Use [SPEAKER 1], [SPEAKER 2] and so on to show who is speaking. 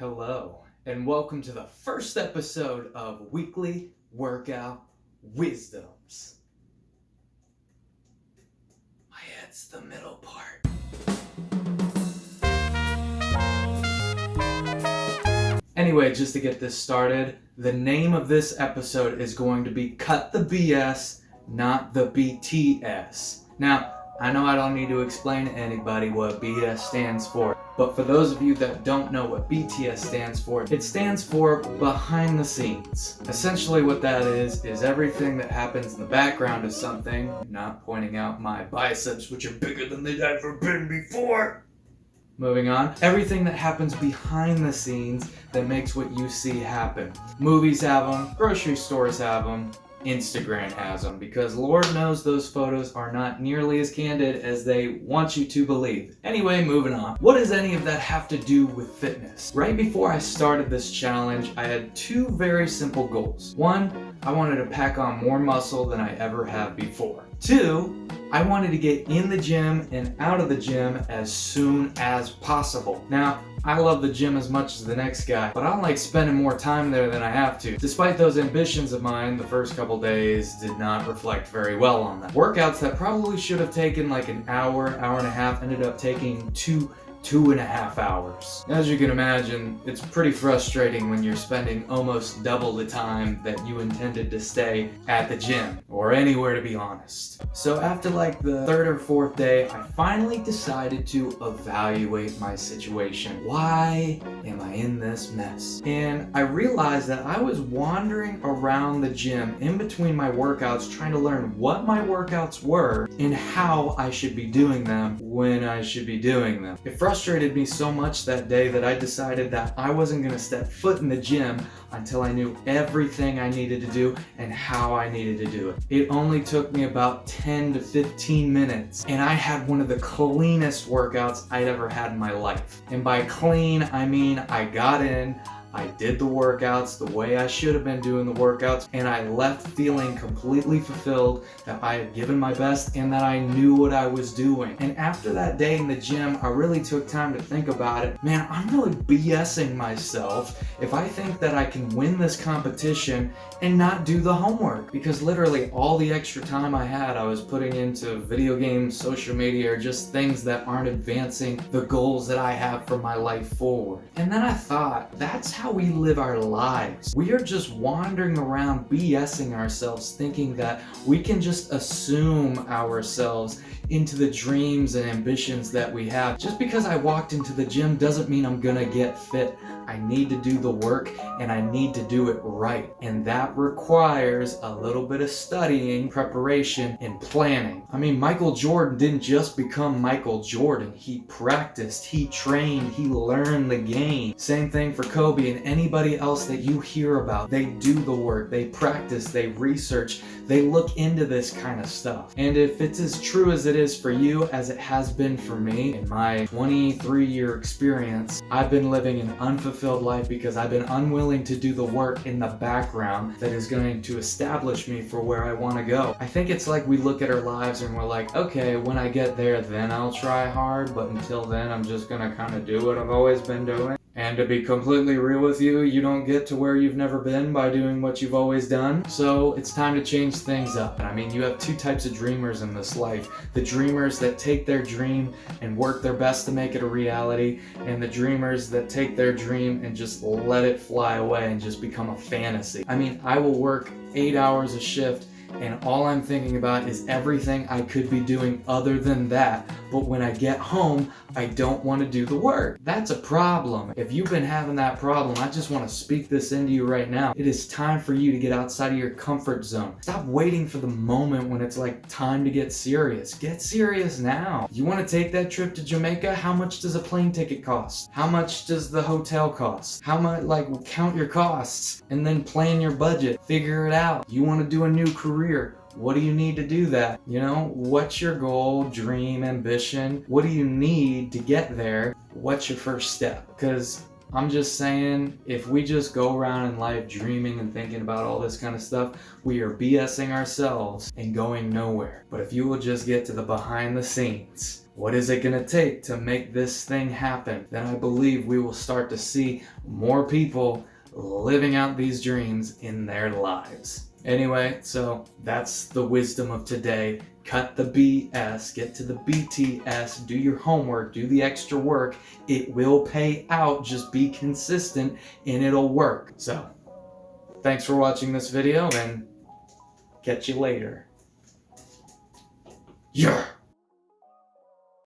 [SPEAKER 1] Hello, and welcome to the first episode of Weekly Workout Wisdoms. It's the middle part. Anyway, just to get this started, the name of this episode is going to be Cut the BS, not the BTS. Now, I know I don't need to explain to anybody what BS stands for, but for those of you that don't know what BTS stands for, it stands for behind the scenes. Essentially what that is everything that happens in the background of something, not pointing out my biceps, which are bigger than they've ever been before. Moving on, everything that happens behind the scenes that makes what you see happen. Movies have them, grocery stores have them, Instagram has them, because Lord knows those photos are not nearly as candid as they want you to believe. Anyway, moving on. What does any of that have to do with fitness? Right before I started this challenge, I had two very simple goals. One, I wanted to pack on more muscle than I ever have before. Two, I wanted to get in the gym and out of the gym as soon as possible. Now, I love the gym as much as the next guy, but I don't like spending more time there than I have to. Despite those ambitions of mine, the first couple days did not reflect very well on that. Workouts that probably should have taken like an hour and a half ended up taking two and a half hours. As you can imagine, it's pretty frustrating when you're spending almost double the time that you intended to stay at the gym, or anywhere to be honest. So after like the third or fourth day, I finally decided to evaluate my situation. Why am I in this mess? And I realized that I was wandering around the gym in between my workouts trying to learn what my workouts were and how I should be doing them when I should be doing them. It frustrated me so much that day that I decided that I wasn't going to step foot in the gym until I knew everything I needed to do and how I needed to do it. It only took me about 10 to 15 minutes, and I had one of the cleanest workouts I'd ever had in my life. And by clean, I mean I got in, I did the workouts the way I should have been doing the workouts, and I left feeling completely fulfilled that I had given my best and that I knew what I was doing. And after that day in the gym, I really took time to think about it. Man, I'm really BSing myself if I think that I can win this competition and not do the homework. Because literally all the extra time I had, I was putting into video games, social media, or just things that aren't advancing the goals that I have for my life forward. And then I thought, that's how we live our lives. We are just wandering around BSing ourselves, thinking that we can just assume ourselves into the dreams and ambitions that we have. Just because I walked into the gym doesn't mean I'm gonna get fit. I need to do the work and I need to do it right. And that requires a little bit of studying, preparation, and planning. I mean, Michael Jordan didn't just become Michael Jordan. He practiced, he trained, he learned the game. Same thing for Kobe and anybody else that you hear about. They do the work, they practice, they research, they look into this kind of stuff. And if it's as true as it is for you as it has been for me in my 23-year experience, I've been living an unfulfilled life because I've been unwilling to do the work in the background that is going to establish me for where I want to go. I think it's like we look at our lives and we're like, okay, when I get there, then I'll try hard, but until then, I'm just gonna kind of do what I've always been doing. And to be completely real with you, you don't get to where you've never been by doing what you've always done. So it's time to change things up. I mean, you have two types of dreamers in this life. The dreamers that take their dream and work their best to make it a reality, and the dreamers that take their dream and just let it fly away and just become a fantasy. I mean, I will work 8 hours a shift and all I'm thinking about is everything I could be doing other than that. But when I get home, I don't want to do the work. That's a problem. If you've been having that problem, I just want to speak this into you right now. It is time for you to get outside of your comfort zone. Stop waiting for the moment when it's like time to get serious. Get serious now. You want to take that trip to Jamaica? How much does a plane ticket cost? How much does the hotel cost? How much, count your costs and then plan your budget. Figure it out. You want to do a new career? What do you need to do that? You know, what's your goal, dream, ambition? What do you need to get there? What's your first step? Because I'm just saying, if we just go around in life dreaming and thinking about all this kind of stuff, we are BSing ourselves and going nowhere. But if you will just get to the behind the scenes, what is it going to take to make this thing happen, then I believe we will start to see more people living out these dreams in their lives. Anyway, so that's the wisdom of today. Cut the BS, get to the BTS, do your homework, do the extra work. It will pay out. Just be consistent and it'll work. So, thanks for watching this video and catch you later. Yeah!